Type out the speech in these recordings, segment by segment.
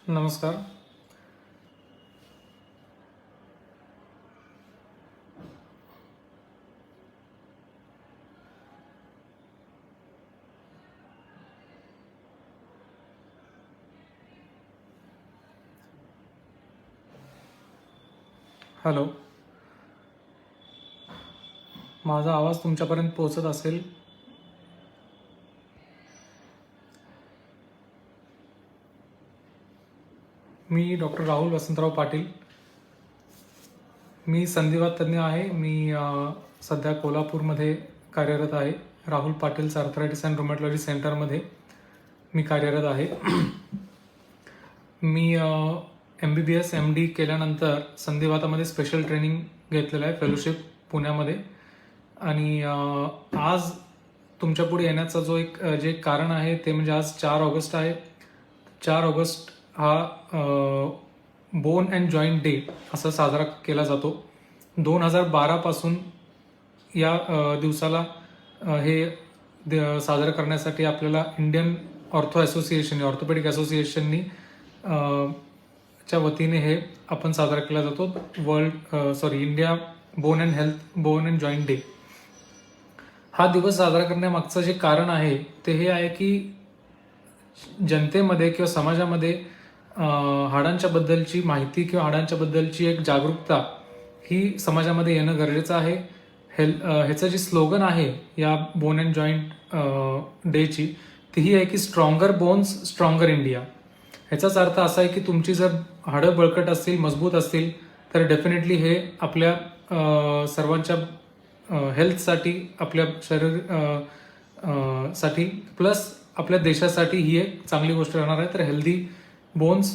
नमस्कार. हॅलो. माझा आवाज तुमच्यापर्यंत पोहोचत असेल. मी डॉक्टर राहुल वसंतराव पाटील. मी संधिवात तज्ज्ञ आहे. मी सध्या कोल्हापूरमध्ये कार्यरत आहे. राहुल पाटील आर्थरायटिस अँड रुमॅटॉलॉजी सेंटरमध्ये मी कार्यरत आहे. मी MBBS MD केल्यानंतर संधिवातामध्ये स्पेशल ट्रेनिंग घेतलेलं आहे, फेलोशिप पुण्यामध्ये. आणि आज तुमच्या पुढे येण्याचा जे कारण आहे ते म्हणजे आज 4 ऑगस्ट आहे. 4 ऑगस्ट हा बोन अँड जॉईंट डे असा साजरा केला जातो. 2012 पासून या दिवसाला साजरा करण्यासाठी आपल्याला इंडियन ऑर्थोपेडिक असोसिएशननी च्या वतीने हे आपण साजरा केला जातो. India bone and joint day. हा दिवस साजरा करण्यामागचं जे कारण आहे ते हे आहे की जनतेमध्ये किंवा समाजामध्ये हाडांच्या बद्दलची माहिती किंवा हाडांच्या बद्दलची एक जागरूकता ही समाजामध्ये येणं गरजेचं आहे. ह्याचं जे स्लोगन आहे या बोन अँड जॉईंट डेची ती ही आहे की स्ट्रॉंगर बोन्स स्ट्रॉंगर इंडिया. ह्याचाच अर्थ असा आहे की तुमची जर हाडं बळकट असतील, मजबूत असतील तर डेफिनेटली हे आपल्या सर्वांच्या हेल्थसाठी, आपल्या शरीर साठी प्लस आपल्या देशासाठी ही एक चांगली गोष्ट राहणार आहे. तर हेल्दी बोन्स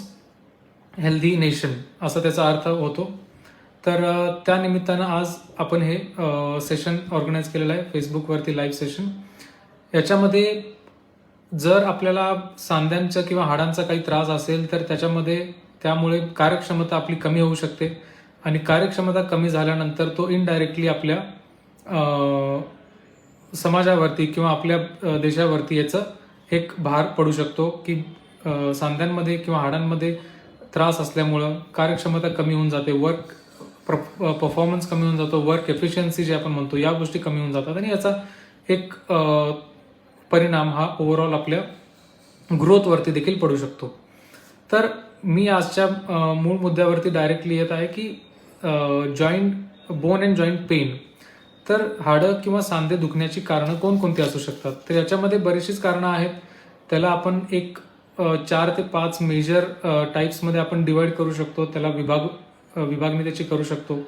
हेल्दी नेशन असा त्याचा अर्थ होतो. तर त्या निमित्तानं आज आपण हे सेशन ऑर्गनाईज केलेलं आहे फेसबुकवरती, लाईव्ह सेशन. याच्यामध्ये जर आपल्याला सांध्यांचा किंवा हाडांचा काही त्रास असेल तर त्यामुळे कार्यक्षमता आपली कमी होऊ शकते आणि कार्यक्षमता कमी झाल्यानंतर तो इनडायरेक्टली आपल्या समाजावरती किंवा आपल्या देशावरती याचा एक भार पडू शकतो की सांध्यांमध्ये किंवा हाडांमध्ये त्रास असल्यामुळं कार्यक्षमता कमी होऊन जाते, वर्क परफॉर्मन्स कमी होऊन जातो, वर्क एफिशियन्सी जे आपण म्हणतो या गोष्टी कमी होऊन जातात आणि याचा एक परिणाम हा ओव्हरऑल आपल्या ग्रोथवरती देखील पडू शकतो. तर मी आजच्या मूळ मुद्द्यावरती डायरेक्टली येत आहे की बोन अँड जॉईंट पेन. तर हाडं किंवा सांधे दुखण्याची कारणं कोणकोणती असू शकतात? तर याच्यामध्ये बरीचशीच कारणं आहेत. त्याला आपण एक 4 ते 5 मेजर टाईप्समध्ये आपण डिवाइड करू शकतो. त्याला विभागणी त्याची करू शकतो.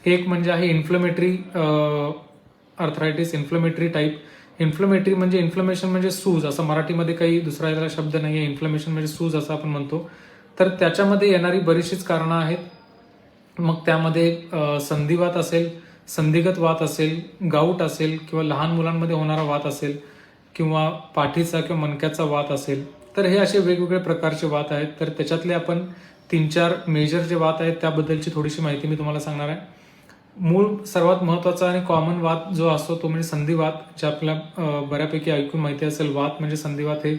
एक म्हणजे आहे inflammatory arthritis, inflammatory type. Inflammatory म्हणजे इन्फ्लेमेशन म्हणजे सूज, असं मराठीमध्ये काही दुसरा याला शब्द नाही आहे. इन्फ्लेमेशन म्हणजे सूज असं आपण म्हणतो. तर त्याच्यामध्ये येणारी बरीचशीच कारणं आहेत. मग त्यामध्ये संधिवात असेल, संधिगत वात असेल, गाऊट असेल किंवा लहान मुलांमध्ये होणारा वात असेल किंवा पाठीचा किंवा मणक्याचा वात असेल. तर हे असे वेगवेगळे प्रकारचे वात आहेत. तर त्याच्यातले आपण 3-4 मेजर जे वात आहेत त्याबद्दलची थोडीशी माहिती मी तुम्हाला सांगणार आहे. मूळ सर्वात महत्वाचा आणि कॉमन वात जो असतो तो म्हणजे संधिवात, जे आपल्या बऱ्यापैकी ऐकून माहिती असेल. वात म्हणजे संधिवात हे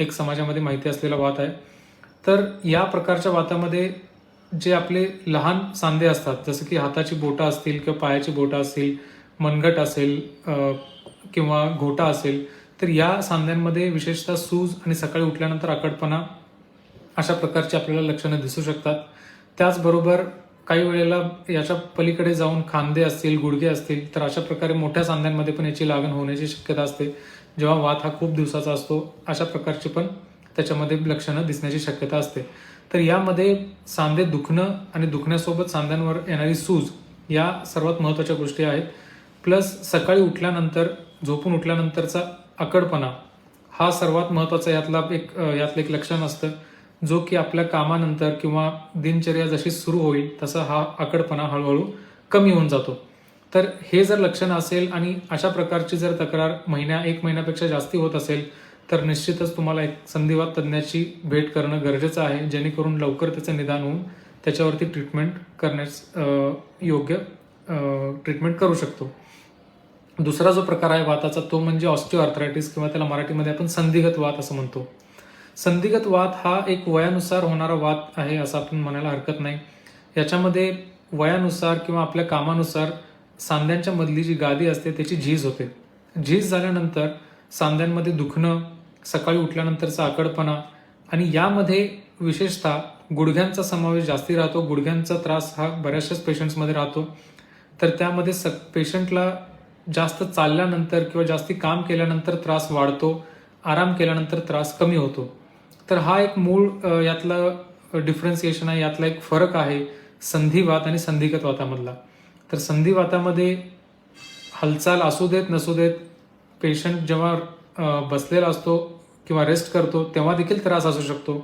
एक समाजामध्ये माहिती असलेला वात आहे. तर या प्रकारच्या वातामध्ये जे आपले लहान सांधे असतात, जसं की हाताची बोटं असतील किंवा पायाची बोटं असतील, मनगट असेल किंवा घोटा असेल, तर या सांध्यांमध्ये विशेषतः सूज आणि सकाळी उठल्यानंतर आकडपणा अशा प्रकारची आपल्याला लक्षणं दिसू शकतात. त्याचबरोबर काही वेळेला याच्या पलीकडे जाऊन खांदे असतील, गुडघे असतील, तर अशा प्रकारे मोठ्या सांध्यांमध्ये पण याची लागण होण्याची शक्यता असते. जेव्हा वात हा खूप दिवसाचा असतो अशा प्रकारची पण त्याच्यामध्ये लक्षणं दिसण्याची शक्यता असते. तर यामध्ये सांधे दुखणं आणि दुखण्यासोबत सांध्यांवर येणारी सूज या सर्वात महत्त्वाच्या गोष्टी आहेत. प्लस सकाळी उठल्यानंतर, झोपून उठल्यानंतरचा आकडपणा हा सर्वात महत्त्वाचा यातलं एक लक्षण असतं, जो की आपल्या कामानंतर किंवा दिनचर्या जशी सुरू होईल तसा हा आकडपणा हळूहळू कमी होऊन जातो. तर हे जर लक्षण असेल आणि अशा प्रकारची जर तक्रार 1 महिन्यापेक्षा जास्ती होत असेल तर निश्चितच तुम्हाला एक संधिवात तज्ज्ञाची भेट करणं गरजेचं आहे, जेणेकरून लवकर त्याचं निदान होऊन त्याच्यावरती ट्रीटमेंट करण्यास योग्य ट्रीटमेंट करू शकतो. दुसरा जो प्रकार आहे वाताचा तो म्हणजे ऑस्टिओ आर्थरायटिस किंवा त्याला मराठीमध्ये आपण संधिगत वात असं म्हणतो. संधिगत वात हा एक वयानुसार होणारा वात आहे असं आपण म्हणायला हरकत नाही. याच्यामध्ये वयानुसार किंवा आपल्या कामानुसार सांध्यांच्या मधली जी गादी असते त्याची झीज होते. झीज झाल्यानंतर सांध्यांमध्ये दुखणं, सकाळी उठल्यानंतरचा आकडपणा आणि यामध्ये विशेषतः गुडघ्यांचा समावेश जास्ती राहतो. गुडघ्यांचा त्रास हा बऱ्याचशाच पेशंट्समध्ये राहतो. तर त्यामध्ये पेशंटला जास्त चालल्यानंतर किंवा जास्ती काम केल्यानंतर त्रास वाढतो, आराम केल्यानंतर त्रास कमी होतो. तर हा एक मूळ यातला डिफरन्सिएशन आहे, यातला एक फरक आहे संधिवात आणि संधिगत वातामधला. तर संधिवातामध्ये हालचाल असू देत नसू देत, पेशंट जेव्हा बसलेला असतो किंवा रेस्ट करतो तेव्हा देखील त्रास असू शकतो.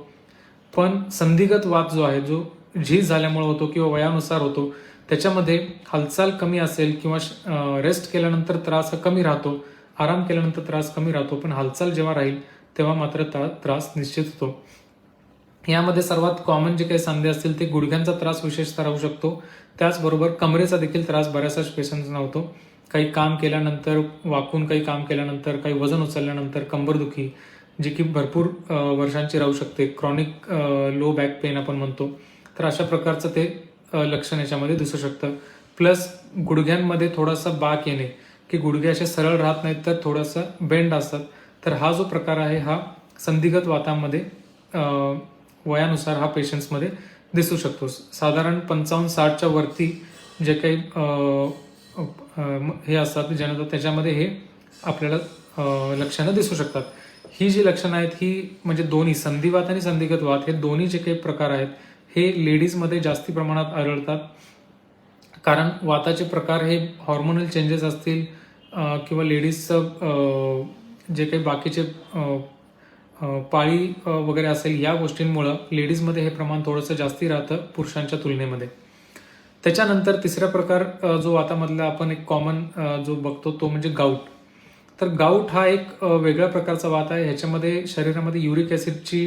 पण संधिगत वात जो आहे, जो झीज झाल्यामुळे होतो किंवा वयानुसार होतो, त्याच्यामध्ये हालचाल कमी असेल किंवा रेस्ट केल्यानंतर त्रास हा कमी राहतो, आराम केल्यानंतर त्रास कमी राहतो, पण हालचाल जेव्हा राहील तेव्हा मात्र त्रास निश्चित होतो. यामध्ये सर्वात कॉमन जे काही सांधे असतील ते गुडघ्यांचा त्रास विशेषतः राहू शकतो. त्याचबरोबर कमरेचा देखील त्रास बऱ्याचशाच पेशंट्सना होतो. काही काम केल्यानंतर, वाकून काही काम केल्यानंतर, काही वजन उचलल्यानंतर कंबरदुखी जी की भरपूर वर्षांची राहू शकते, क्रॉनिक लो बॅक पेन आपण म्हणतो. तर अशा प्रकारचं ते लक्षण याच्यामध्ये दिसू शकतं. प्लस गुडघ्यांमध्ये थोडासा बाक येणे, की गुडघे असे सरळ राहत नाहीत तर थोडासा बेंड असतात. तर हा जो प्रकार आहे हा संधिगत वातामध्ये वयानुसार हा पेशंट्समध्ये दिसू शकतो. साधारण 55-60च्या वरती जे काही हे असतात जनता, त्याच्यामध्ये हे आपल्याला लक्षणं दिसू शकतात. ही जी लक्षणं आहेत ही म्हणजे दोन्ही संधिवात आणि संधिगत वात हे दोन्ही जे काही प्रकार आहेत हे लेडीजमध्ये जास्ती प्रमाणात आढळतात. कारण वाताचे प्रकार हे हॉर्मोनल चेंजेस असतील किंवा लेडीजचं जे काही बाकीचे पाळी वगैरे असेल या गोष्टींमुळं लेडीजमध्ये हे प्रमाण थोडंसं जास्ती राहतं पुरुषांच्या तुलनेमध्ये. त्याच्यानंतर तिसरा प्रकार जो वातामधला आपण एक कॉमन जो बघतो तो म्हणजे गाऊट. तर गाऊट हा एक वेगळ्या प्रकारचा वात आहे. ह्याच्यामध्ये शरीरामध्ये युरिक ॲसिडची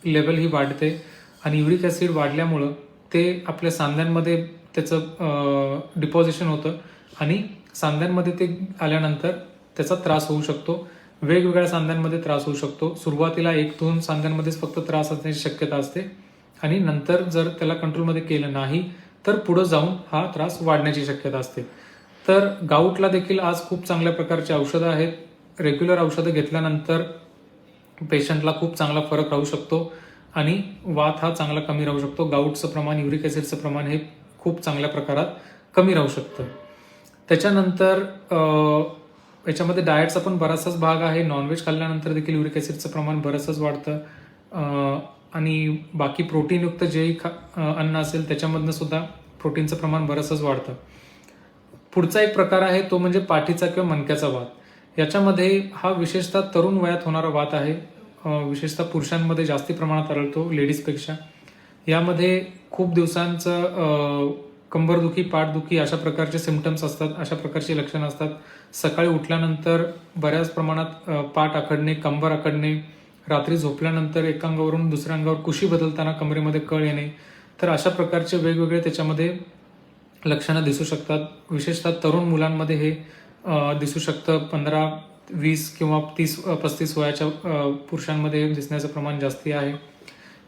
लेवल ही वाढते आणि युरिक ॲसिड वाढल्यामुळं ते आपल्या सांध्यांमध्ये त्याचं डिपॉझिशन होतं आणि सांध्यांमध्ये ते आल्यानंतर त्याचा त्रास होऊ शकतो. वेगवेगळ्या सांध्यांमध्ये त्रास होऊ शकतो. सुरुवातीला 1-2 सांध्यांमध्येच फक्त त्रास असण्याची शक्यता असते आणि नंतर जर त्याला कंट्रोलमध्ये केलं नाही तर पुढे जाऊन हा त्रास वाढण्याची शक्यता असते. तर गाऊटला देखील आज खूप चांगल्या प्रकारची औषधं आहेत. रेग्युलर औषधं घेतल्यानंतर पेशंटला खूप चांगला फरक राहू शकतो आणि वात हा चांगला कमी राहू शकतो. गाऊटचं प्रमाण, युरिक ॲसिडचं प्रमाण हे खूप चांगल्या प्रकारात कमी राहू शकतं. त्याच्यानंतर याच्यामध्ये डाएटचा पण बराचसाच भाग आहे. नॉनव्हेज खाल्ल्यानंतर देखील युरिक ॲसिडचं प्रमाण बरंचसंच वाढतं आणि बाकी प्रोटीनयुक्त जेही अन्न असेल त्याच्यामधनं सुद्धा प्रोटीनचं प्रमाण बरंचसंच वाढतं. पुढचा एक प्रकार आहे तो म्हणजे पाठीचा किंवा मणक्याचा वात. याच्यामध्ये हा विशेषतः तरुण वयात होणारा वात आहे. विशेषतः पुरुषांमध्ये जास्ती प्रमाणात आढळतो लेडीजपेक्षा. यामध्ये खूप दिवसांचं कंबरदुखी, पाठदुखी अशा प्रकारचे सिम्पटम्स असतात, अशा प्रकारची लक्षणं असतात. सकाळी उठल्यानंतर बऱ्याच प्रमाणात पाठ आखडणे, कंबर आखडणे, रात्री झोपल्यानंतर एका अंगावरून दुसऱ्या अंगावर कुशी बदलताना कमरेमध्ये कळ येणे. तर अशा प्रकारचे वेगवेगळे त्याच्यामध्ये लक्षणं दिसू शकतात. विशेषतः तरुण मुलांमध्ये हे दिसू शकतं. 15-20 किंवा 30-35 वयाच्या पुरुषांमध्ये दिसण्याचं प्रमाण जास्ती आहे.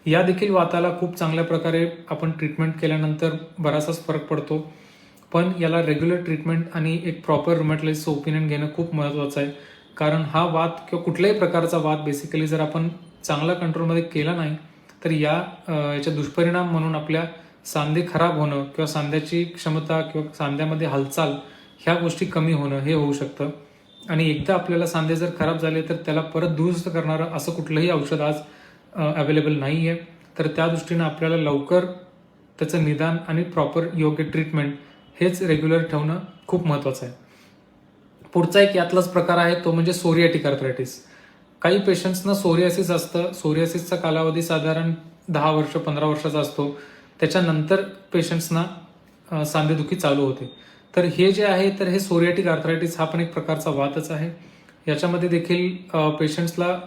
या देखील वाताला खूप चांगल्या प्रकारे आपण ट्रीटमेंट केल्यानंतर बराचसाच फरक पडतो. पण याला रेग्युलर ट्रीटमेंट आणि एक प्रॉपर रुमॅटॉलॉजिस्टचं ओपिनियन घेणं खूप महत्त्वाचं आहे. कारण हा वात किंवा कुठल्याही प्रकारचा वात बेसिकली जर आपण चांगला कंट्रोलमध्ये केला नाही तर याचे दुष्परिणाम म्हणून आपल्या सांधे खराब होणं किंवा सांध्याची क्षमता किंवा सांध्यामध्ये हालचाल ह्या गोष्टी कमी होणं हे होऊ शकतं. आणि एकदा आपल्याला सांधे जर खराब झाले तर त्याला परत दुरुस्त करणारं असं कुठलंही औषध आज अवेलेबल नाही आहे. तर त्या दृष्टीनं आपल्याला लवकर त्याचं निदान आणि प्रॉपर योग्य ट्रीटमेंट हेच रेग्युलर ठेवणं खूप महत्त्वाचं आहे. पुढचा एक यातलाच प्रकार आहे तो म्हणजे सोरियाटिक आर्थरायटिस. काही पेशंट्सना सोरियासिस असतं. सोरियासिसचा कालावधी साधारण 10 वर्ष 15 वर्षाचा असतो. त्याच्यानंतर पेशंट्सना सांधेदुखी चालू होते. तर हे जे आहे तर हे सोरियाटिक आर्थरायटिस हा पण एक प्रकारचा वातच आहे. याच्यामध्ये देखील पेशंट्सला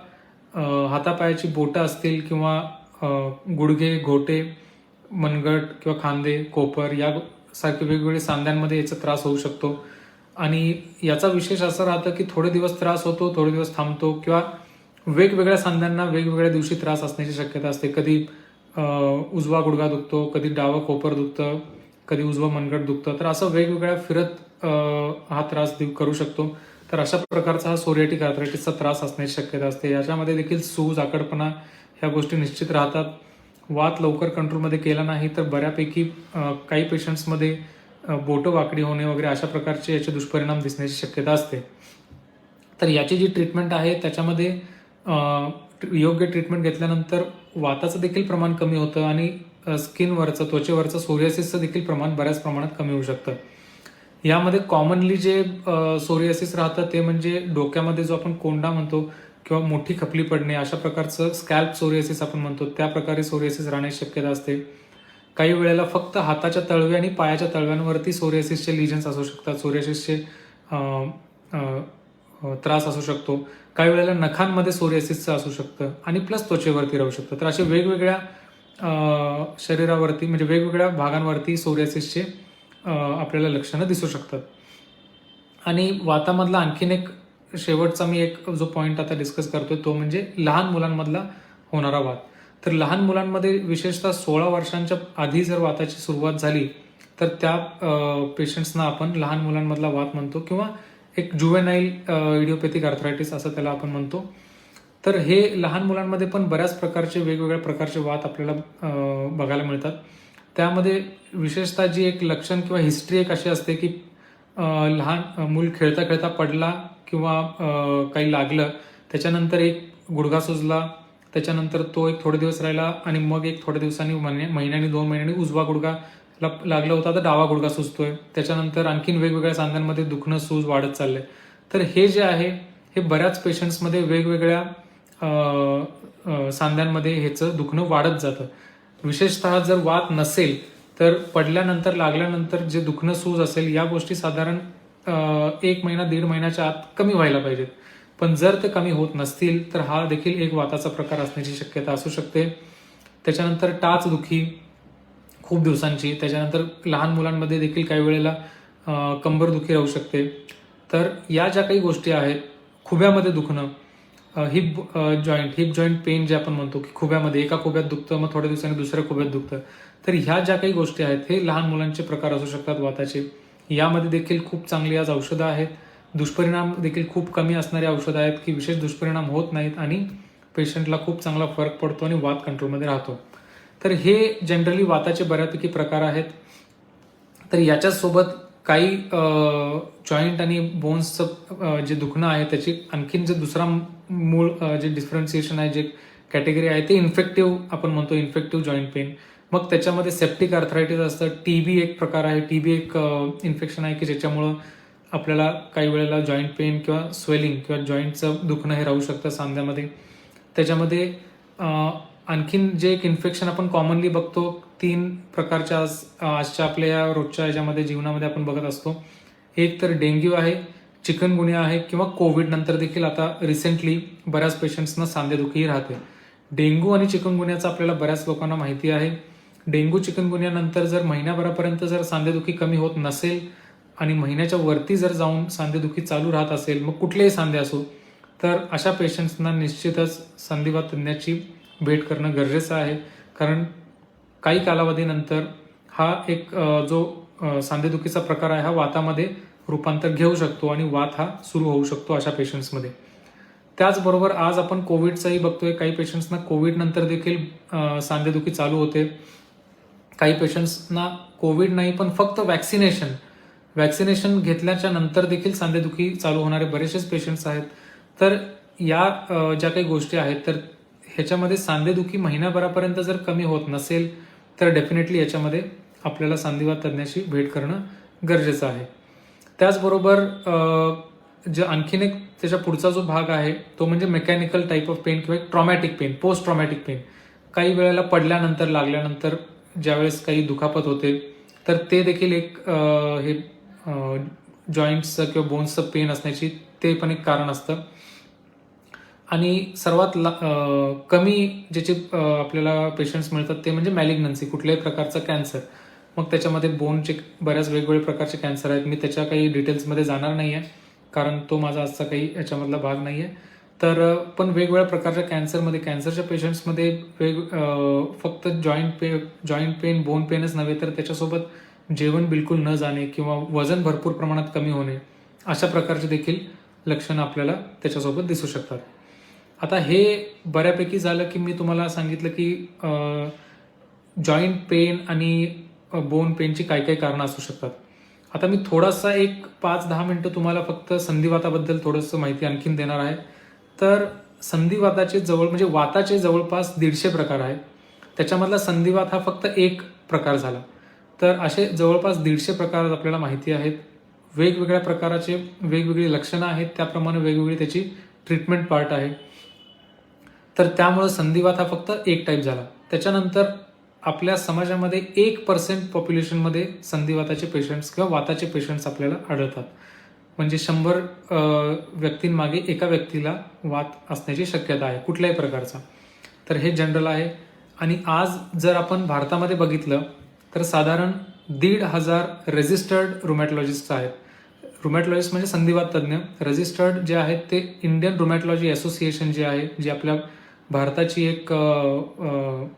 हातापायाची बोटं असतील किंवा गुडघे, घोटे, मनगट किंवा खांदे, कोपर या सारखे वेगवेगळे सांध्यांमध्ये याचा त्रास होऊ शकतो. आणि याचा विशेष असं राहतं की थोडे दिवस त्रास होतो, थोडे दिवस थांबतो किंवा वेगवेगळ्या सांध्यांना वेगवेगळ्या दिवशी त्रास असण्याची शक्यता असते. कधी उजवा गुडघा दुखतो, कधी डावं कोपर दुखतं, कधी उजवं मनगट दुखतं. तर असं वेगवेगळ्या फिरत हा त्रास करू शकतो. तर अशा प्रकारचा हा सोरियाटिक आर्थरायटिसचा त्रास असण्याची शक्यता असते. याच्यामध्ये देखील सूज, आकडपणा ह्या गोष्टी निश्चित राहतात. वात लवकर कंट्रोलमध्ये केला नाही तर बऱ्यापैकी काही पेशंट्समध्ये बोटं वाकडी होणे वगैरे अशा प्रकारचे याचे दुष्परिणाम दिसण्याची शक्यता असते. तर याची जी ट्रीटमेंट आहे त्याच्यामध्ये योग्य ट्रीटमेंट घेतल्यानंतर वाताचं देखील प्रमाण कमी होतं आणि स्किनवरचं, त्वचेवरचं सोरियासिसचं देखील प्रमाण बऱ्याच प्रमाणात कमी होऊ शकतं. यामध्ये कॉमनली जे सोरियासिस राहतं ते म्हणजे डोक्यामध्ये जो आपण कोंडा म्हणतो किंवा मोठी खपली पडणे अशा प्रकारचं स्कॅल्प सोरियासिस आपण म्हणतो, त्या प्रकारे सोरियासिस राहण्याची शक्यता असते. काही वेळेला फक्त हाताच्या तळवे आणि पायाच्या तळव्यांवरती सोरियासिसचे लिजन्स असू शकतात, सोरियासिसचे त्रास असू शकतो. काही वेळेला नखांमध्ये सोरियासिसचं असू शकतं आणि प्लस त्वचेवरती राहू शकतं. तर असे वेगवेगळ्या शरीरावरती म्हणजे वेगवेगळ्या भागांवरती सोरियासिसचे आपल्याला लक्षणं दिसू शकतात. आणि वातामधला आणखीन एक शेवटचा मी एक जो पॉईंट आता डिस्कस करतोय तो म्हणजे लहान मुलांमधला होणारा वात. तर लहान मुलांमध्ये विशेषतः 16 वर्षांच्या आधी जर वाताची सुरुवात झाली तर त्या पेशंट्सना आपण लहान मुलांमधला वात म्हणतो किंवा एक जुवेनाईल इडिओपॅथिक आर्थरायटिस असं त्याला आपण म्हणतो. तर हे लहान मुलांमध्ये पण बऱ्याच प्रकारचे वेगवेगळ्या प्रकारचे वात आपल्याला बघायला मिळतात. त्यामध्ये विशेषतः जी एक लक्षण किंवा हिस्ट्री एक अशी असते की लहान मूल खेळता खेळता पडला किंवा काही लागलं, त्याच्यानंतर एक गुडघा सुजला, त्याच्यानंतर तो एक थोडे दिवस राहिला आणि मग एक थोड्या दिवसांनी महिन्यानी 2 महिन्यांनी उजवा गुडघा लागला होता तर डावा गुडघा सुजतोय. त्याच्यानंतर आणखीन वेगवेगळ्या सांध्यांमध्ये दुखणं, सूज वाढत चाललंय. तर हे जे आहे हे बऱ्याच पेशंट्समध्ये वेगवेगळ्या सांध्यांमध्ये ह्याचं दुखणं वाढत जातं. विशेषतः जर वात नसेल तर पडल्यानंतर लागल्यानंतर जे दुखणं, सूज असेल या गोष्टी साधारण 1 महिना 1.5 महिन्याच्या आत कमी व्हायला पाहिजेत. पण जर ते कमी होत नसतील तर हा देखील एक वाताचा प्रकार असण्याची शक्यता असू शकते. त्याच्यानंतर टाचदुखी खूप दिवसांची, त्याच्यानंतर लहान मुलांमध्ये देखील काही वेळेला कंबरदुखी राहू शकते. तर या ज्या काही गोष्टी आहेत, खुब्यामध्ये दुखणं, हिप जॉईंट पेन जे आपण म्हणतो की खुब्यामध्ये एका खुब्यात दुखतं मग थोड्या दिवसांनी दुसऱ्या खुब्यात दुखतं. तर ह्या ज्या काही गोष्टी आहेत हे लहान मुलांचे प्रकार असू शकतात वाताचे. यामध्ये देखील खूप चांगली आज औषधं आहेत. दुष्परिणाम देखील खूप कमी असणारी औषधं आहेत की विशेष दुष्परिणाम होत नाहीत आणि पेशंटला खूप चांगला फरक पडतो आणि वात कंट्रोलमध्ये राहतो. तर हे जनरली वाताचे बऱ्यापैकी प्रकार आहेत. तर याच्यासोबत काही जॉईंट आणि बोन्सचं जे दुखणं आहे त्याची आणखीन जे दुसरा मूळ जे डिफरन्सिएशन आहे, जे कॅटेगरी आहे ते इन्फेक्टिव्ह आपण म्हणतो, इन्फेक्टिव्ह जॉईंट पेन. मग त्याच्यामध्ये सेप्टिक आर्थरायटिस असतं, टीबी एक प्रकार आहे, टीबी एक इन्फेक्शन आहे की ज्याच्यामुळं आपल्याला काही वेळेला जॉईंट पेन किंवा स्वेलिंग किंवा जॉईंटचं दुखणं हे राहू शकतं सांध्यामध्ये. त्याच्यामध्ये आणखीन जे एक इन्फेक्शन आपण कॉमनली बघतो 3 प्रकारच्या आजच्या आपल्या या रोजच्या याच्यामध्ये जीवनामध्ये आपण बघत असतो. एक तर डेंग्यू आहे, चिकनगुनिया आहे किंवा कोविड नंतर देखील आता रिसेंटली बऱ्याच पेशंट्सना सांधेदुखीही राहते. डेंग्यू आणि चिकनगुनियाचं आपल्याला बऱ्याच लोकांना माहिती आहे. डेंग्यू चिकनगुनियानंतर जर महिन्याभरापर्यंत जर सांधेदुखी कमी होत नसेल आणि महिन्याच्या वरती जर जाऊन सांधेदुखी चालू राहत असेल, मग कुठलेही सांधे असो, तर अशा पेशंट्सना निश्चितच संधिवात तज्ञाची भेट करणं गरजेचं आहे. कारण काही कालावधीनंतर हा एक जो सांधेदुखीचा प्रकार आहे हा वातामध्ये रूपांतर घेऊ शकतो आणि वात हा सुरू होऊ शकतो अशा पेशंट्समध्ये. त्याचबरोबर आज आपण कोविडचंही बघतोय. काही पेशंट्सना कोविड नंतर देखील सांधेदुखी चालू होते. काही पेशंट्सना कोविड नाही पण फक्त वॅक्सिनेशन घेतल्याच्या नंतर देखील सांधेदुखी चालू होणारे बरेचसेच पेशंट्स आहेत. तर या ज्या काही गोष्टी आहेत तर ह्याच्यामध्ये सांधेदुखी महिन्याभरापर्यंत जर कमी होत नसेल तर डेफिनेटली याच्यामध्ये आपल्याला सांधिवात तज्ञाशी भेट करणं गरजेचं आहे. त्याचबरोबर जे आणखीन एक त्याच्या पुढचा जो भाग आहे तो म्हणजे मेकॅनिकल टाईप ऑफ पेन किंवा traumatic pain, post traumatic pain. काही वेळेला पडल्यानंतर, लागल्यानंतर ज्यावेळेस काही दुखापत होते तर ते देखील एक हे जॉईंट्सचं किंवा बोन्सचं पेन असण्याची ते पण एक कारण असतं. आणि सर्वात कमी ज्याचे आपल्याला पेशंट्स मिळतात ते म्हणजे मॅलिग्नन्सी, कुठल्याही प्रकारचा कॅन्सर. मग त्याच्यामध्ये बोनचे बऱ्याच वेगवेगळे प्रकारचे कॅन्सर आहेत. मी त्याच्या काही डिटेल्समध्ये जाणार नाही आहे कारण तो माझा आजचा काही याच्यामधला भाग नाही आहे. तर पण वेगवेगळ्या प्रकारच्या कॅन्सरच्या पेशंट्समध्ये फक्त जॉईंट पेन बोन पेनच नव्हे तर त्याच्यासोबत जेवण बिलकुल न जाणे किंवा वजन भरपूर प्रमाणात कमी होणे अशा प्रकारचे देखील लक्षणं आपल्याला त्याच्यासोबत दिसू शकतात. आता हे बऱ्यापैकी झालं की मी तुम्हाला सांगितलं की जॉईंट पेन आणि बोन पेनची काय काय कारणं असू शकतात. आता मी थोडासा एक 5-10 मिनिटं तुम्हाला फक्त संधिवाताबद्दल थोडंसं माहिती आणखीन देणार आहे. तर संधिवाताचे म्हणजे वाताचे जवळपास 150 प्रकार आहेत. त्याच्यामधला संधिवात हा फक्त एक प्रकार झाला. तर असे जवळपास 150 प्रकार आपल्याला माहिती आहेत. वेगवेगळ्या प्रकाराचे वेगवेगळी लक्षणं आहेत, त्याप्रमाणे वेगवेगळी त्याची ट्रीटमेंट पार्ट आहे. तर त्यामुळं संधिवात हा फक्त एक टाईप झाला. त्याच्यानंतर आपल्या समाजामध्ये 1% पॉप्युलेशनमध्ये संधिवाताचे पेशंट्स किंवा वाताचे पेशंट्स आपल्याला आढळतात. म्हणजे 100 व्यक्तींमागे एका व्यक्तीला वात असण्याची शक्यता आहे कुठल्याही प्रकारचा. तर हे जनरल आहे. आणि आज जर आपण भारतामध्ये बघितलं तर साधारण 1,500 रजिस्टर्ड रुमॅटॉलॉजिस्ट आहेत. रुमॅटॉलॉजिस्ट म्हणजे संधिवात तज्ज्ञ. रजिस्टर्ड जे आहेत ते इंडियन रुमॅटॉलॉजी असोसिएशन जे आहे, जी आपल्या भारताची एक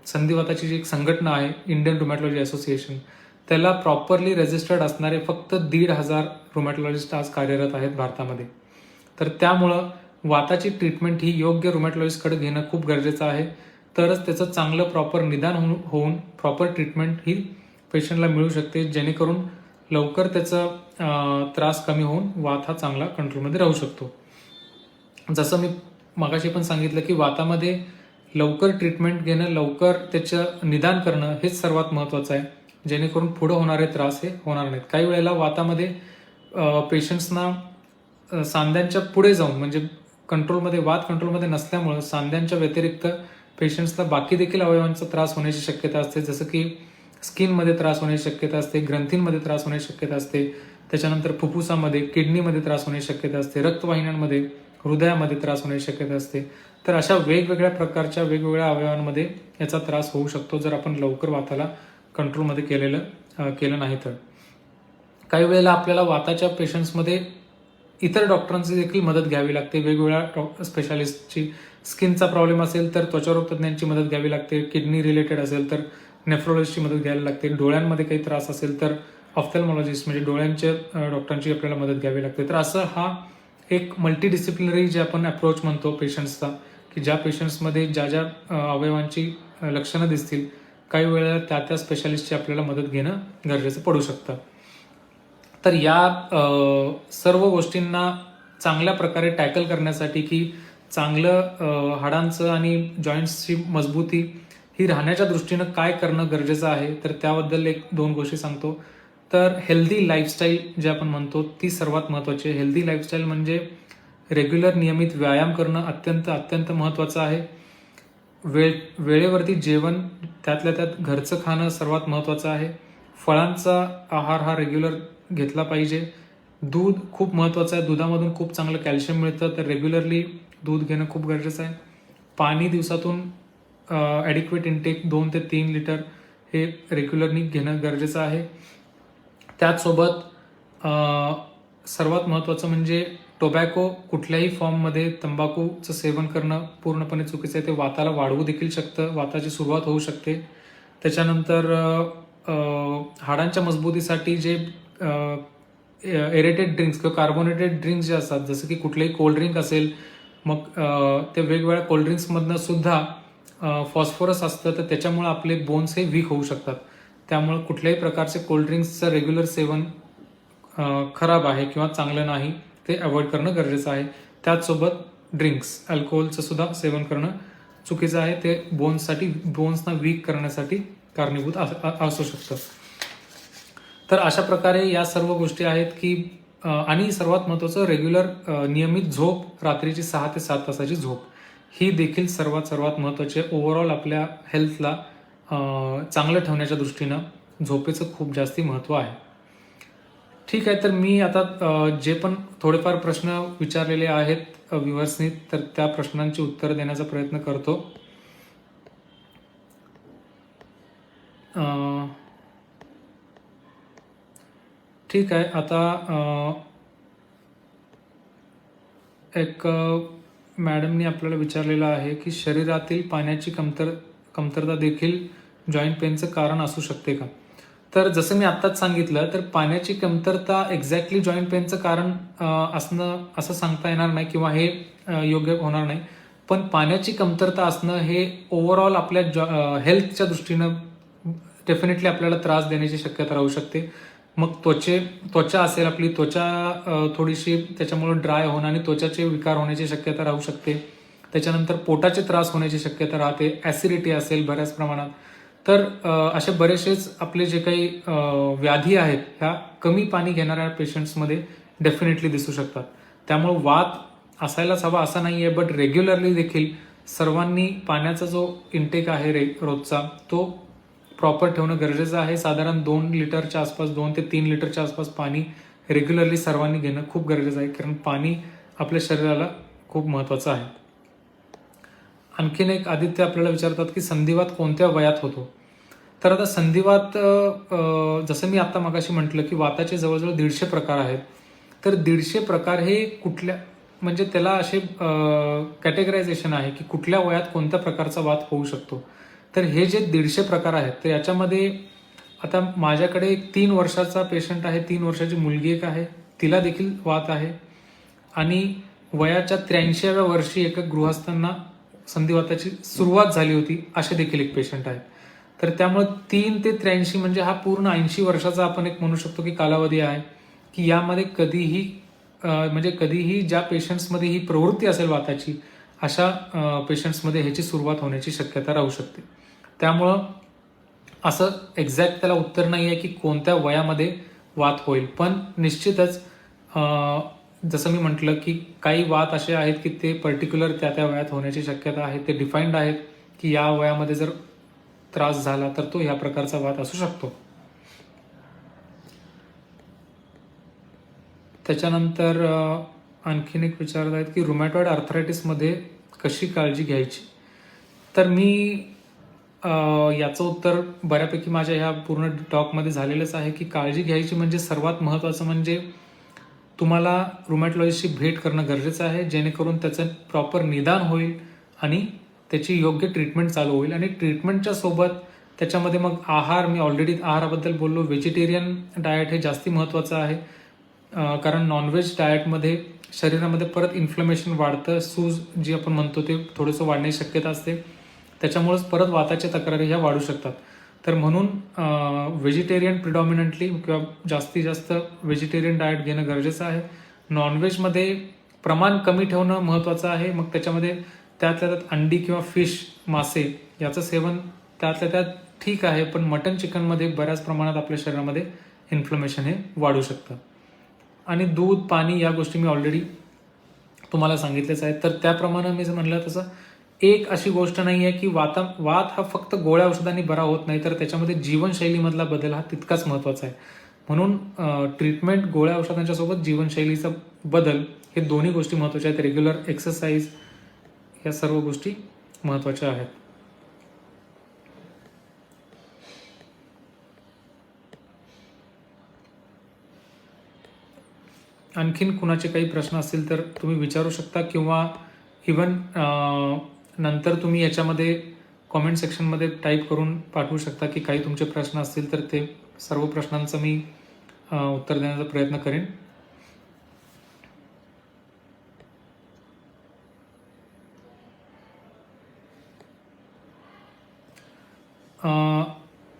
संधिवाताची जी एक संघटना आहे, इंडियन रुमॅटॉलॉजी असोसिएशन, त्याला प्रॉपरली रजिस्टर्ड असणारे फक्त 1,500 रुमॅटॉलॉजिस्ट आज कार्यरत आहेत भारतामध्ये. तर त्यामुळं वाताची ट्रीटमेंट ही योग्य रुमॅटॉलॉजिस्टकडे घेणं खूप गरजेचं आहे. तरच त्याचं चांगलं प्रॉपर निदान होऊन प्रॉपर ट्रीटमेंट ही पेशंटला मिळू शकते, जेणेकरून लवकर त्याचा त्रास कमी होऊन वात हा चांगला कंट्रोलमध्ये राहू शकतो. जसं मी मगाशी पण सांगितलं की वातामध्ये लवकर ट्रीटमेंट घेणं, लवकर त्याचं निदान करणं हेच सर्वात महत्त्वाचं आहे, जेणेकरून पुढे होणारे त्रास हे होणार नाहीत. काही वेळेला वातामध्ये पेशंट्सना सांध्यांच्या पुढे जाऊन म्हणजे वात कंट्रोलमध्ये नसल्यामुळं सांध्यांच्या व्यतिरिक्त पेशंट्सला बाकी देखील अवयवांचा त्रास होण्याची शक्यता असते. जसं की स्किनमध्ये त्रास होण्याची शक्यता असते, ग्रंथींमध्ये त्रास होण्याची शक्यता असते, त्याच्यानंतर फुफ्फुसामध्ये, किडनीमध्ये त्रास होण्याची शक्यता असते, रक्तवाहिन्यांमध्ये, हृदयामध्ये त्रास होण्याची शक्यता असते. तर अशा वेगवेगळ्या प्रकारच्या वेगवेगळ्या अवयवांमध्ये याचा त्रास होऊ शकतो जर आपण लवकर वाताला कंट्रोलमध्ये केलं नाही तर. काही वेळेला आपल्याला वाताच्या पेशंट्समध्ये इतर डॉक्टरांची देखील मदत घ्यावी लागते. वेगवेगळ्या स्पेशालिस्टची, स्किनचा प्रॉब्लेम असेल तर त्वचारोग तज्ज्ञांची मदत घ्यावी लागते, किडनी रिलेटेड असेल तर नेफ्रोलॉजिस्टची मदत घ्यायला लागते, डोळ्यांमध्ये काही त्रास असेल तर ऑफ्थॅल्मॉलॉजिस्ट म्हणजे डोळ्यांच्या डॉक्टरांची आपल्याला मदत घ्यावी लागते. तर असं हा एक मल्टीडिसिप्लिनरी जे आपण अप्रोच म्हणतो पेशंट्सचा, की ज्या पेशंट्समध्ये ज्या अवयवांची लक्षणं दिसतील, काही वेळेला त्या स्पेशालिस्टची आपल्याला मदत घेणं गरजेचं पडू शकतं. तर या सर्व गोष्टींना चांगल्या प्रकारे टॅकल करण्यासाठी की चांगलं हाडांचं आणि जॉईंट्सची मजबूती ही राहण्याच्या दृष्टीनं काय करणं गरजेचं आहे, तर त्याबद्दल 1-2 गोष्टी सांगतो. तर हेल्दी लाईफस्टाईल जे आपण म्हणतो ती सर्वात महत्त्वाची आहे. हेल्दी लाईफस्टाईल म्हणजे रेग्युलर नियमित व्यायाम करणं अत्यंत महत्त्वाचं आहे. वेळेवरती जेवण, त्यातल्या त्यात घरचं खाणं सर्वात महत्त्वाचं आहे. फळांचा आहार हा रेग्युलर घेतला पाहिजे. दूध खूप महत्त्वाचं आहे. दुधामधून खूप चांगलं कॅल्शियम मिळतं, तर रेग्युलरली दूध घेणं खूप गरजेचं आहे. पाणी दिवसातून ॲडिक्वेट इनटेक 2 ते 3 लिटर हे रेग्युलरली घेणं गरजेचं आहे. त्याचसोबत सर्वात महत्त्वाचं म्हणजे टोबॅको, कुठल्याही फॉर्ममध्ये तंबाखूचं सेवन करणं पूर्णपणे चुकीचं आहे. ते वाताला वाढवू देखील शकतं, वाताची सुरुवात होऊ शकते. त्याच्यानंतर हाडांच्या मजबूतीसाठी जे एरेटेड ड्रिंक्स किंवा कार्बोनेटेड ड्रिंक्स जे असतात, जसं की कुठलेही कोल्ड्रिंक असेल, मग ते वेगवेगळ्या कोल्ड्रिंक्समधनं सुद्धा फॉस्फरस असतं, तर त्याच्यामुळे आपले बोन्स हे वीक होऊ शकतात. त्यामुळे कुठल्याही प्रकारचे कोल्ड्रिंक्सचं रेग्युलर सेवन खराब आहे किंवा चांगलं नाही, ते अवॉइड करणं गरजेचं आहे. त्याचसोबत अल्कोहोलचं सुद्धा सेवन करणं चुकीचं आहे. ते बोन्सना वीक करण्यासाठी कारणीभूत असू शकतं. तर अशा प्रकारे या सर्व गोष्टी आहेत की आणि सर्वात महत्त्वाचं रेग्युलर नियमित झोप, रात्रीची 6 ते 7 तासाची झोप ही देखील सर्वात महत्त्वाची आहे. ओव्हरऑल आपल्या हेल्थला चांगलं ठेवण्याच्या दृष्टीनं झोपेचं खूप जास्ती महत्त्व आहे. ठीक आहे, तर मी आता जे पण थोडेफार प्रश्न विचारलेले आहेत व्ह्युअर्सनी, तर त्या प्रश्नांची उत्तरं देण्याचा प्रयत्न करतो. ठीक आहे, आता एक मॅडमनी आपल्याला विचारलेलं आहे की शरीरातील पाण्याची कमतरता देखील जॉईंट पेनचं कारण असू शकते का? तर जसं मी आत्ताच सांगितलं, तर पाण्याची कमतरता एक्झॅक्टली जॉईंट पेनचं कारण असणं असं सांगता येणार नाही किंवा हे योग्य होणार नाही. पण पाण्याची कमतरता असणं हे ओव्हरऑल आपल्या हेल्थच्या दृष्टीनं डेफिनेटली आपल्याला त्रास देण्याची शक्यता राहू शकते. मग त्वचा असेल आपली, त्वचा थोडीशी त्याच्यामुळे ड्राय होणं आणि त्वचाचे विकार होण्याची शक्यता राहू शकते. त्याच्यानंतर पोटाचे त्रास होण्याची शक्यता राहते. ॲसिडिटी असेल बऱ्याच प्रमाणात. तर असे बरेचसेच आपले जे काही व्याधी आहेत ह्या कमी पाणी घेणाऱ्या पेशंट्समध्ये डेफिनेटली दिसू शकतात. त्यामुळे वात असायलाच हवा असं नाही आहे, बट रेग्युलरली देखील सर्वांनी पाण्याचा जो इंटेक आहे रोजचा तो प्रॉपर ठेवणं गरजेचं आहे. साधारण 2 लिटरच्या आसपास, 2 ते 3 लिटरच्या आसपास पाणी रेग्युलरली सर्वांनी घेणं खूप गरजेचं आहे, कारण पाणी आपल्या शरीराला खूप महत्त्वाचं आहे. आणखीन एक आदित्य आपल्याला विचारतात की संधिवात कोणत्या वयात होतो? तर आता संधिवात जसं मी आता मगाशी म्हटलं की वाताचे जवळजवळ 150 प्रकार आहेत. तर 150 प्रकार हे कुठल्या, म्हणजे त्याला असे कॅटेगरायझेशन आहे की कुठल्या वयात कोणत्या प्रकारचा वात होऊ शकतो. तर हे जे 150 प्रकार आहेत तर याच्यामध्ये आता माझ्याकडे एक 3 वर्षाचा पेशंट आहे, 3 वर्षाची मुलगी एक आहे, तिला देखील वात आहे. आणि वयाच्या 83व्या वर्षी एका गृहस्थांना संधिवाताची सुरुवात झाली होती, असे देखील एक पेशंट आहे. तर त्यामुळे 3 ते 83 म्हणजे हा पूर्ण 80 वर्षाचा आपण एक म्हणू शकतो की कालावधी आहे की यामध्ये कधीही ज्या पेशंट्समध्ये ही प्रवृत्ती असेल वाताची, अशा पेशंट्समध्ये ह्याची सुरुवात होण्याची शक्यता राहू शकते. त्यामुळं असं एक्झॅक्ट त्याला उत्तर नाही आहे की कोणत्या वयामध्ये वात होईल, पण निश्चितच जसं मी म्हटलं की काही वात असे आहेत की ते पर्टिक्युलर त्या वयात होण्याची शक्यता आहे. ते डिफाईन्ड आहेत की या वयामध्ये जर त्रास झाला तर तो ह्या प्रकारचा वात असू शकतो. त्याच्यानंतर आणखीन एक विचारत आहेत की रुमॅटॉइड आर्थरायटिसमध्ये कशी काळजी घ्यायची? तर मी याचं उत्तर बऱ्यापैकी माझ्या ह्या पूर्ण टॉकमध्ये झालेलंच आहे की काळजी घ्यायची म्हणजे सर्वात महत्त्वाचं म्हणजे तुम्हाला रुमॅटॉलॉजिस्टची भेट करणं गरजेचं आहे, जेणेकरून त्याचं प्रॉपर निदान होईल आणि त्याची योग्य ट्रीटमेंट चालू होईल. आणि ट्रीटमेंटच्या सोबत त्याच्यामध्ये मग आहार, मी ऑलरेडी आहाराबद्दल बोललो, व्हेजिटेरियन डाएट हे जास्ती महत्त्वाचं आहे. कारण नॉनव्हेज डाएटमध्ये शरीरामध्ये परत इन्फ्लमेशन वाढतं, सूज जी आपण म्हणतो ते थोडंसं वाढण्याची शक्यता असते. त्याच्यामुळेच परत वाताच्या तक्रारी ह्या वाढू शकतात. तर म्हणून व्हेजिटेरियन प्रिडॉमिनंटली किंवा जास्तीत जास्त व्हेजिटेरियन डाएट घेणं गरजेचं आहे. नॉनव्हेजमध्ये प्रमाण कमी ठेवणं महत्त्वाचं आहे. मग त्याच्यामध्ये त्यातल्या त्यात अंडी किंवा फिश, मासे याचं सेवन त्यातल्या त्यात ठीक आहे, पण मटन चिकनमध्ये बऱ्याच प्रमाणात आपल्या शरीरामध्ये इन्फ्लमेशन हे वाढू शकतं. आणि दूध, पाणी या गोष्टी मी ऑलरेडी तुम्हाला सांगितलेच आहेत. तर त्याप्रमाणे मी जर म्हणलं तसं एक अशी गोष्ट नाही आहे की वात हा फक्त गोळ्या औषधांनी बरा होत नाही, तर त्याच्यामध्ये जीवनशैलीमधला बदल हा तितकाच महत्त्वाचा आहे. म्हणून ट्रीटमेंट गोळ्या औषधांच्या सोबत जीवनशैलीचा बदल हे दोन्ही गोष्टी महत्त्वाच्या आहेत. रेग्युलर एक्सरसाइज या सर्व गोष्टी महत्त्वाच्या आहेत. आणखीन कुणाचे काही प्रश्न असतील तर तुम्ही विचारू शकता, किंवा इवन नंतर तुम्ही याच्यामध्ये कॉमेंट सेक्शनमध्ये टाईप करून पाठवू शकता की काही तुमचे प्रश्न असतील, तर ते सर्व प्रश्नांचं मी उत्तर देण्याचा प्रयत्न करेन.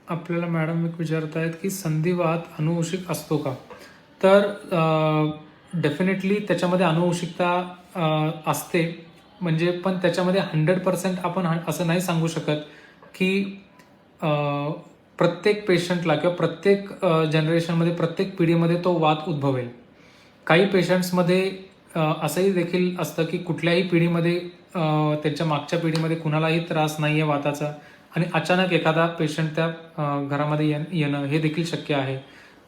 आपल्याला मॅडम एक विचारत आहेत की संधिवात अनुवंशिक असतो का? तर डेफिनेटली त्याच्यामध्ये अनुवंशिकता असते, म्हणजे पण त्याच्यामध्ये 100% आपण असं नाही सांगू शकत की प्रत्येक पेशंटला किंवा प्रत्येक जनरेशनमध्ये, प्रत्येक पिढीमध्ये तो वात उद्भवेल. काही पेशंट्समध्ये असंही देखील असतं की कुठल्याही पिढीमध्ये त्यांच्या मागच्या पिढीमध्ये कुणालाही त्रास नाही आहे वाताचा, आणि अचानक एखादा पेशंट त्या घरामध्ये येणं हे देखील शक्य आहे.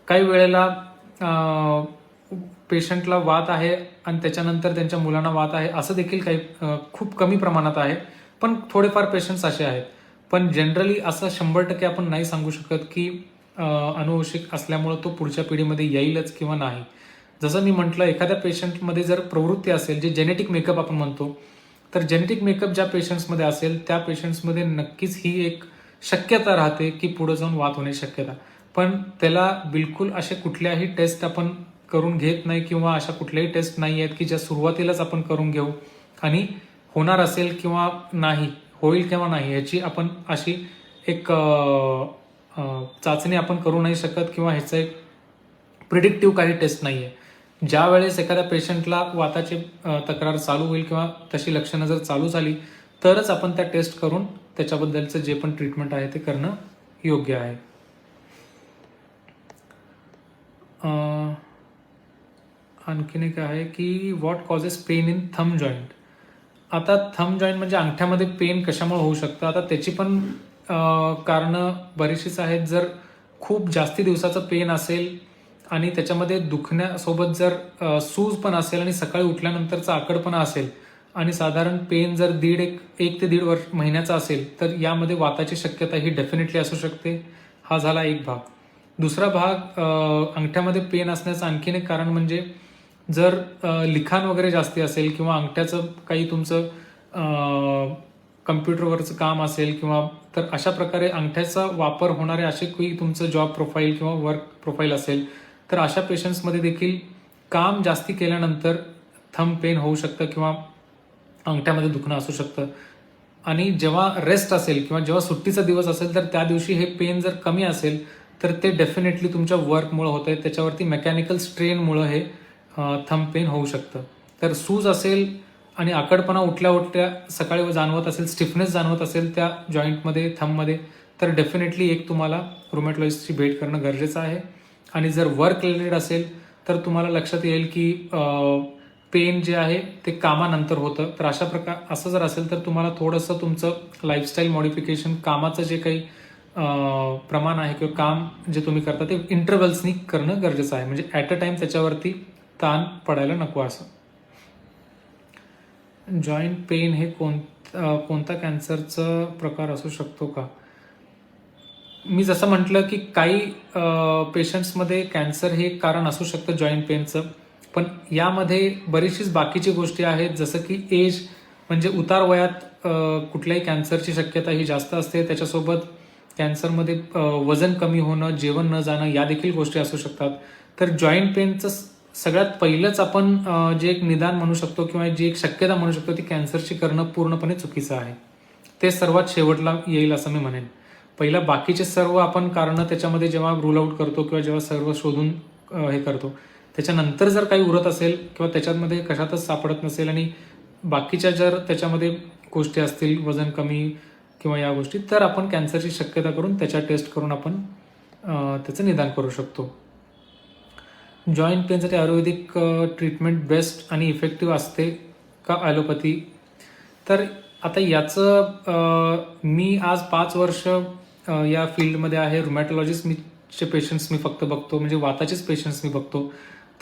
काही वेळेला पेशंटला वात आहे आणि त्याच्यानंतर त्यांच्या मुलांना वात आहे, असं देखील काही खूप कमी प्रमाणात आहे, पण थोडेफार पेशंट्स असे आहेत. पण जनरली असं 100% आपण नाही सांगू शकत की अनुवंशिक असल्यामुळं तो पुढच्या पिढीमध्ये येईलच किंवा नाही. जसं मी म्हटलं, एखाद्या पेशंटमध्ये जर प्रवृत्ती असेल, जे जेनेटिक मेकअप आपण म्हणतो, तर जेनेटिक मेकअप ज्या पेशंट्समध्ये असेल त्या पेशंट्समध्ये नक्कीच ही एक शक्यता राहते की पुढे जाऊन वात होण्याची शक्यता. पण त्याला बिलकुल असे कुठल्याही टेस्ट आपण करून घेत नाही किंवा अशा कुठल्याही टेस्ट नाही आहेत की ज्या सुरुवातीलाच आपण करून घेऊ आणि होणार असेल किंवा नाही, होईल किंवा नाही याची आपण अशी एक चाचणी आपण करू नाही शकत किंवा ह्याचं एक प्रिडिक्टिव्ह काही टेस्ट नाही आहे. ज्या वेळेस एखाद्या पेशंटला वाताची तक्रार चालू होईल किंवा तशी लक्षणं जर चालू झाली तरच आपण त्या टेस्ट करून त्याच्याबद्दलचं जे पण ट्रीटमेंट आहे ते करणं योग्य आहे. आणखीन एक आहे की what causes pain in thumb joint. आता थंब जॉईंट म्हणजे अंगठ्यामध्ये पेन कशामुळे होऊ शकतं, आता त्याची पण कारणं बरीचशीच आहेत. जर खूप जास्ती दिवसाचं पेन असेल आणि त्याच्यामध्ये दुखण्यासोबत जर सूज पण असेल आणि सकाळी उठल्यानंतरचा आकडपणा असेल आणि साधारण पेन जर एक ते दीड महिन्याचा असेल तर यामध्ये वाताची शक्यता ही डेफिनेटली असू शकते. हा झाला एक भाग. दुसरा भाग अंगठ्यामध्ये पेन असण्याचं आणखीन एक कारण म्हणजे जर लिखाण वगैरे जास्ती असेल किंवा अंगठ्याचं काही तुमचं कम्प्युटरवरचं काम असेल किंवा तर अशा प्रकारे अंगठ्याचा वापर होणारे असे काही तुमचं जॉब प्रोफाईल किंवा वर्क प्रोफाईल असेल तर अशा पेशंट्समध्ये देखील काम जास्ती केल्यानंतर थंब पेन होऊ शकतं किंवा अंगठ्यामध्ये दुखणं असू शकतं. आणि जेव्हा रेस्ट असेल किंवा जेव्हा सुट्टीचा दिवस असेल तर त्या दिवशी हे पेन जर कमी असेल तर ते डेफिनेटली तुमच्या वर्कमुळे होत आहे, त्याच्यावरती मेकॅनिकल स्ट्रेनमुळं हे थंब पेन होऊ शकतं. तर सूज असेल आणि आकडपणा उठल्या सकाळी जाणवत असेल, स्टिफनेस जाणवत असेल त्या जॉईंटमध्ये थंबमध्ये तर डेफिनेटली एक तुम्हाला रुमॅटॉलॉजिस्टची भेट करणं गरजेचं आहे. आणि जर वर्क रिलेटेड असेल तर तुम्हाला लक्षात येईल की पेन जे आहे ते कामानंतर होतं. तर असं जर असेल तर तुम्हाला थोडंसं तुमचं लाईफस्टाईल मॉडिफिकेशन, कामाचं जे काही प्रमाण आहे किंवा काम जे तुम्ही करता ते इंटरव्हल्सनी करणं गरजेचं आहे. म्हणजे ॲट अ टाइम त्याच्यावरती ताण पडायला नको असं. जॉईंट पेन हे कोणता कॅन्सरचा प्रकार असू शकतो का? मी जसं म्हटलं की काही पेशंट्समध्ये कॅन्सर हे कारण असू शकतं जॉईंट पेनचं, पण यामध्ये बरीचशीच बाकीची गोष्टी आहेत जसं की एज, म्हणजे उतार वयात कुठल्याही कॅन्सरची शक्यता ही जास्त असते. त्याच्यासोबत कॅन्सरमध्ये वजन कमी होणं, जेवण न जाणं या देखील गोष्टी असू शकतात. तर जॉईंट पेनचं सगळ्यात पहिलंच आपण जे एक निदान म्हणू शकतो किंवा जी एक शक्यता म्हणू शकतो ती कॅन्सरची करणं पूर्णपणे चुकीचं आहे. ते सर्वात शेवटला येईल असं मी म्हणेन. पहिला बाकीचे सर्व आपण कारणं त्याच्यामध्ये जेव्हा रूल आउट करतो किंवा जेव्हा सर्व शोधून हे करतो त्याच्यानंतर जर काही उरत असेल किंवा त्याच्यामध्ये कशातच सापडत नसेल आणि बाकीच्या जर त्याच्यामध्ये गोष्टी असतील, वजन कमी किंवा या गोष्टी, तर आपण कॅन्सरची शक्यता करून त्याच्या टेस्ट करून आपण त्याचं निदान करू शकतो. जॉईंट पेनसाठी आयुर्वेदिक ट्रीटमेंट बेस्ट आणि इफेक्टिव्ह असते का ॲलोपॅथी? तर आता याचं मी आज 5 वर्ष या फील्डमध्ये आहे. रुमॅटॉलॉजिस्टचे पेशंट्स मी फक्त बघतो, म्हणजे वाताचेच पेशंट्स मी बघतो.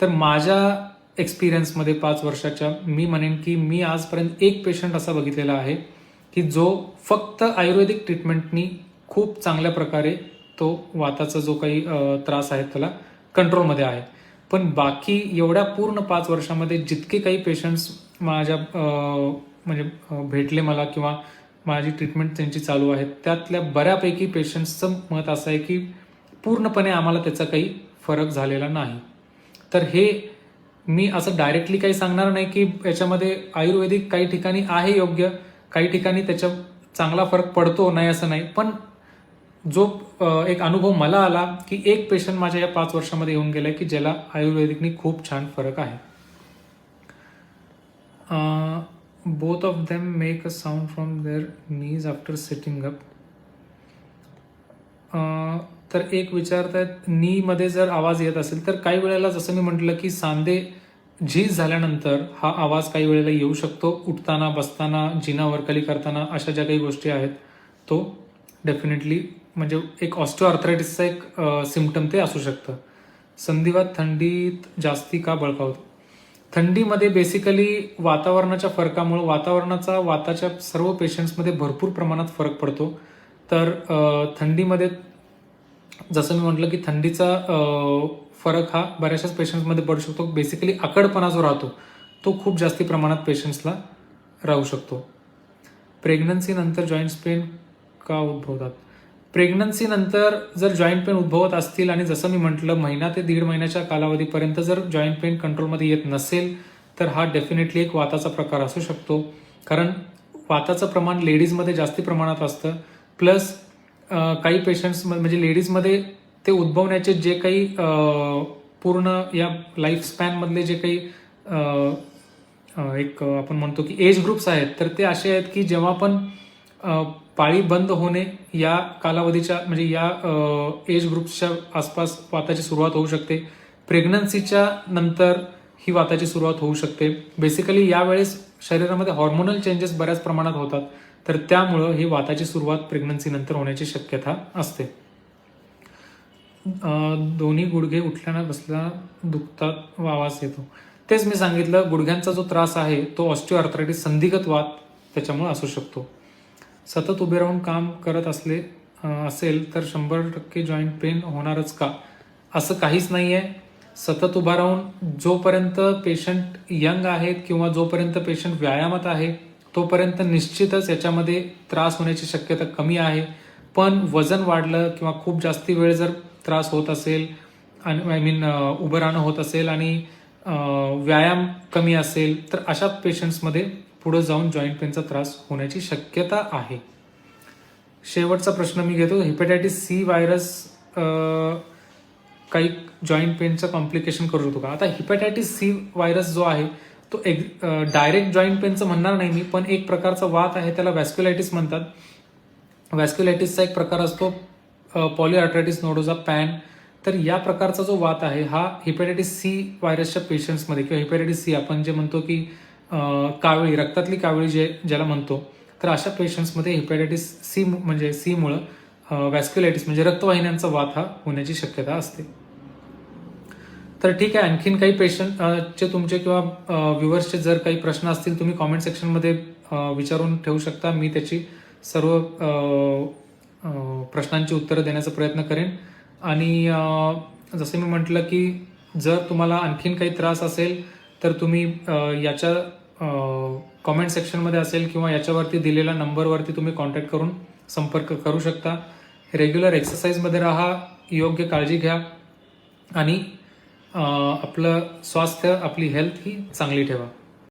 तर माझ्या एक्सपिरियन्समध्ये 5 वर्षाच्या मी म्हणेन की मी आजपर्यंत एक पेशंट असा बघितलेला आहे की जो फक्त आयुर्वेदिक ट्रीटमेंटनी खूप चांगल्या प्रकारे तो वाताचा जो काही त्रास आहे त्याला कंट्रोलमध्ये आहे. पण बाकी एवढ्या पूर्ण 5 वर्षामध्ये जितके काही पेशंट्स माझ्या म्हणजे भेटले मला किंवा माझी ट्रीटमेंट त्यांची चालू आहे त्यातल्या बऱ्यापैकी पेशंट्सचं मत असं आहे की पूर्णपणे आम्हाला त्याचा काही फरक झालेला नाही. तर हे मी असं डायरेक्टली काही सांगणार नाही की याच्यामध्ये आयुर्वेदिक काही ठिकाणी आहे योग्य, काही ठिकाणी त्याचा चांगला फरक पडतो नाही असं नाही. पण जो एक अनुभव मला आला की एक पेशंट माझ्या या 5 वर्षामध्ये येऊन गेलाय की ज्याला आयुर्वेदिकनी खूप छान फरक आहे. Both of them make a sound from their knees after sitting up. तर एक विचारतायत नी मध्ये जर आवाज येत असेल तर काही वेळेला जसं मी म्हटलं की सांधे झीज झाल्यानंतर हा आवाज काही वेळेला येऊ शकतो. उठताना, बसताना, जिना वरखाली करताना अशा ज्या काही गोष्टी आहेत तो डेफिनेटली म्हणजे एक ऑस्टिओआर्थरायटिसचा एक सिम्पटम ते असू शकतं. संधिवात थंडीत जास्ती का बळकावतो? थंडीमध्ये बेसिकली वातावरणाच्या फरकामुळे वाताच्या सर्व पेशंट्समध्ये भरपूर प्रमाणात फरक पडतो. तर थंडीमध्ये जसं मी म्हटलं की थंडीचा फरक हा बऱ्याचशाच पेशंट्समध्ये पडू शकतो. बेसिकली आकडपणा जो राहतो तो खूप जास्ती प्रमाणात पेशंट्सला राहू शकतो. प्रेग्नन्सी नंतर जॉईंट्स पेन का उद्भवतात? प्रेग्नन्सी नंतर जर जॉईंट पेन उद्भवत असतील आणि जसं मी म्हटलं महिना ते 1.5 महिन्याच्या कालावधीपर्यंत जर जॉईंट पेन कंट्रोलमध्ये येत नसेल तर हा डेफिनेटली एक वाताचा प्रकार असू शकतो. कारण वाताचं प्रमाण लेडीजमध्ये जास्ती प्रमाणात असतं. प्लस काही पेशंट्स म्हणजे लेडीजमध्ये ते उद्भवण्याचे जे काही पूर्ण या लाईफ स्पॅनमधले जे काही एक आपण म्हणतो की एज ग्रुप्स आहेत तर ते असे आहेत की जेव्हा पण पाळी बंद होणे या कालावधीच्या म्हणजे या एज ग्रुप्सच्या आसपास वाताची सुरुवात होऊ शकते. प्रेग्नन्सीच्या नंतर ही वाताची सुरुवात होऊ शकते. बेसिकली यावेळेस शरीरामध्ये हॉर्मोनल चेंजेस बऱ्याच प्रमाणात होतात तर त्यामुळं ही वाताची सुरुवात प्रेग्नन्सी नंतर होण्याची शक्यता असते. दोन्ही गुडघे उठल्यानं बसल्या दुखतात व आवाज येतो. तेच मी सांगितलं, गुडघ्यांचा जो त्रास आहे तो ऑस्टिओआर्थरायटिस संधिगत वात त्याच्यामुळे असू शकतो. सतत उभे राहून काम करत असेल तर 100% जॉईंट पेन होणारच का? असं काहीच नाही आहे. सतत उभा राहून जोपर्यंत पेशंट यंग आहेत किंवा जोपर्यंत पेशंट व्यायामात आहे तोपर्यंत निश्चितच याच्यामध्ये त्रास होण्याची शक्यता कमी आहे. पण वजन वाढलं किंवा खूप जास्ती वेळ जर त्रास होत असेल आणि उभं राहणं होत असेल आणि व्यायाम कमी असेल तर अशा पेशंट्समध्ये पुढे जाऊन जॉईंट पेनचा त्रास होण्याची शक्यता आहे. शेवटचा प्रश्न मी घेतो. हेपॅटायटिस सी व्हायरस काही जॉईंट पेनचं कॉम्प्लिकेशन करू शकतो का? आता हेपॅटायटिस सी व्हायरस जो आहे तो डायरेक्ट जॉईंट पेनचं म्हणणार नाही मी, पण एक प्रकारचा वात आहे त्याला व्हॅस्क्युलायटिस म्हणतात. व्हॅस्क्युलायटिसचा एक प्रकार असतो पॉलीआर्थरायटिस नोडोजा पॅन. तर या प्रकारचा जो वात आहे हा हेपॅटायटिस सी व्हायरसच्या पेशंट्समध्ये किंवा हेपॅटायटिस सी आपण जे म्हणतो की कावळी, रक्तातली कावळी ज्याला म्हणतो, तर अशा पेशंट्समध्ये हेपॅटायटिस सी म्हणजे सीमुळं व्हॅस्क्युलायटिस म्हणजे रक्तवाहिन्यांचा वात हा होण्याची शक्यता असते. तर ठीक आहे, आणखीन काही पेशंटचे तुमचे किंवा व्ह्युअर्सचे जर काही प्रश्न असतील तुम्ही कॉमेंट सेक्शनमध्ये विचारून ठेवू शकता. मी त्याची सर्व प्रश्नांची उत्तरं देण्याचा प्रयत्न करेन. आणि जसं मी म्हटलं की जर तुम्हाला आणखीन काही त्रास असेल तर तुम्ही याच्या कॉमेंट सेक्शनमध्ये असेल किंवा याच्यावरती दिलेल्या नंबरवरती तुम्ही कॉन्टॅक्ट करून संपर्क करू शकता. रेग्युलर एक्सरसाइजमध्ये राहा, योग्य काळजी घ्या आणि आपलं स्वास्थ्य, आपली हेल्थ ही चांगली ठेवा.